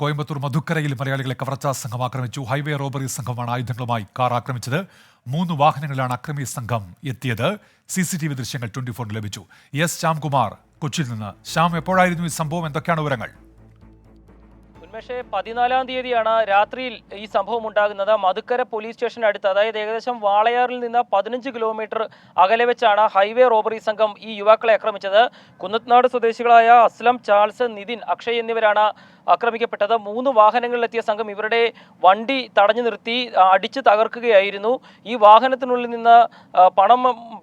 കോയമ്പത്തൂർ മധുക്കരയിൽ മലയാളികളെ കവർച്ചാ സംഘം ആക്രമിച്ചു. ഹൈവേ റോബറി സംഘമാണ് ആയുധങ്ങളുമായി കാർ ആക്രമിച്ചത്. 3 വാഹനങ്ങളിലാണ് അക്രമി സംഘം എത്തിയത്. CCTV ദൃശ്യങ്ങൾ 24 ലഭിച്ചു. എസ് ശ്യാംകുമാർ കൊച്ചിയിൽ നിന്ന്. ശ്യാം, എപ്പോഴായിരുന്നു ഈ സംഭവം? എന്തൊക്കെയാണ് വിവരങ്ങൾ? ഉന്മേഷേ, 14-ാം തീയതിയാണ് രാത്രിയിൽ ഈ സംഭവം ഉണ്ടാകുന്നത്. മധുക്കര പോലീസ് സ്റ്റേഷന് അടുത്ത്, അതായത് ഏകദേശം വാളയാറിൽ നിന്ന് 15 കിലോമീറ്റർ അകലെ വെച്ചാണ് ഹൈവേ റോബറി സംഘം ഈ യുവാക്കളെ ആക്രമിച്ചത്. കുന്നത്നാട് സ്വദേശികളായ അസ്ലം, ചാൾസ്, നിതിൻ, അക്ഷയ് എന്നിവരാണ് ആക്രമിക്കപ്പെട്ടത്. 3 വാഹനങ്ങളിലെത്തിയ സംഘം ഇവരുടെ വണ്ടി തടഞ്ഞു നിർത്തി അടിച്ച് തകർക്കുകയായിരുന്നു. ഈ വാഹനത്തിനുള്ളിൽ നിന്ന്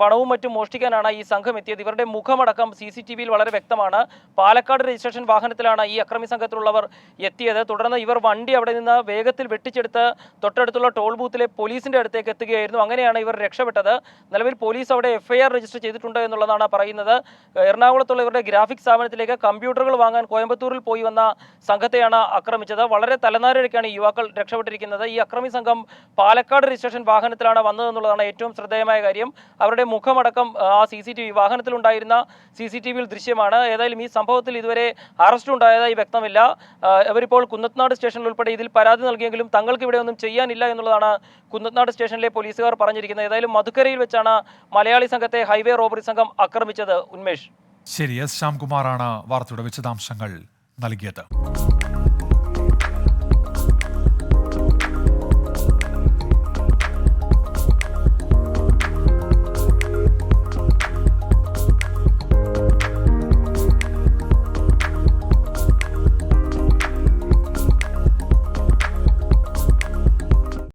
പണവും മറ്റും മോഷ്ടിക്കാനാണ് ഈ സംഘം എത്തിയത്. ഇവരുടെ മുഖമടക്കം CCTVയിൽ വളരെ വ്യക്തമാണ്. പാലക്കാട് രജിസ്ട്രേഷൻ വാഹനത്തിലാണ് ഈ അക്രമി സംഘത്തിലുള്ളവർ എത്തിയത്. തുടർന്ന് ഇവർ വണ്ടി അവിടെ നിന്ന് വേഗത്തിൽ വെട്ടിച്ചെടുത്ത് തൊട്ടടുത്തുള്ള ടോൾ ബൂത്തിലെ പോലീസിന്റെ അടുത്തേക്ക് എത്തുകയായിരുന്നു. അങ്ങനെയാണ് ഇവർ രക്ഷപ്പെട്ടത്. നിലവിൽ പോലീസ് അവിടെ FIR രജിസ്റ്റർ ചെയ്തിട്ടുണ്ട് എന്നുള്ളതാണ് പറയുന്നത്. എറണാകുളത്തുള്ള ഇവരുടെ ഗ്രാഫിക് സ്ഥാപനത്തിലേക്ക് കമ്പ്യൂട്ടറുകൾ വാങ്ങാൻ കോയമ്പത്തൂരിൽ പോയി വന്ന സംഘത്തെയാണ് ആക്രമിച്ചത്. വളരെ തലനാരിഴയ്ക്കാണ് ഈ യുവാക്കൾ രക്ഷപ്പെട്ടിരിക്കുന്നത്. ഈ അക്രമി സംഘം പാലക്കാട് രജിസ്ട്രേഷൻ വാഹനത്തിലാണ് വന്നതെന്നുള്ളതാണ് ഏറ്റവും ശ്രദ്ധേയമായ കാര്യം. അവരുടെ മുഖമടക്കം ആ CCTV വാഹനത്തിലുണ്ടായിരുന്ന CCTVയിൽ ദൃശ്യമാണ്. ഏതായാലും ഈ സംഭവത്തിൽ ഇതുവരെ അറസ്റ്റ് ഉണ്ടായതായി വ്യക്തമില്ല. അവരിപ്പോൾ കുന്നത്നാട് സ്റ്റേഷനിൽ ഉൾപ്പെടെ ഇതിൽ പരാതി നൽകിയെങ്കിലും തങ്ങൾക്ക് ഇവിടെ ഒന്നും ചെയ്യാനില്ല എന്നുള്ളതാണ് കുന്നത്നാട് സ്റ്റേഷനിലെ പോലീസുകാർ പറഞ്ഞിരിക്കുന്നത്. ഏതായാലും മധുക്കരയിൽ വെച്ചാണ് മലയാളി സംഘത്തെ ഹൈവേ റോബറി സംഘം ആക്രമിച്ചത്. ഉന്മേഷ്, ശരി. എസ് ശ്യാംകുമാറാണ് വാർത്തയുടെ വിശദാംശങ്ങൾ നൽകിയത്.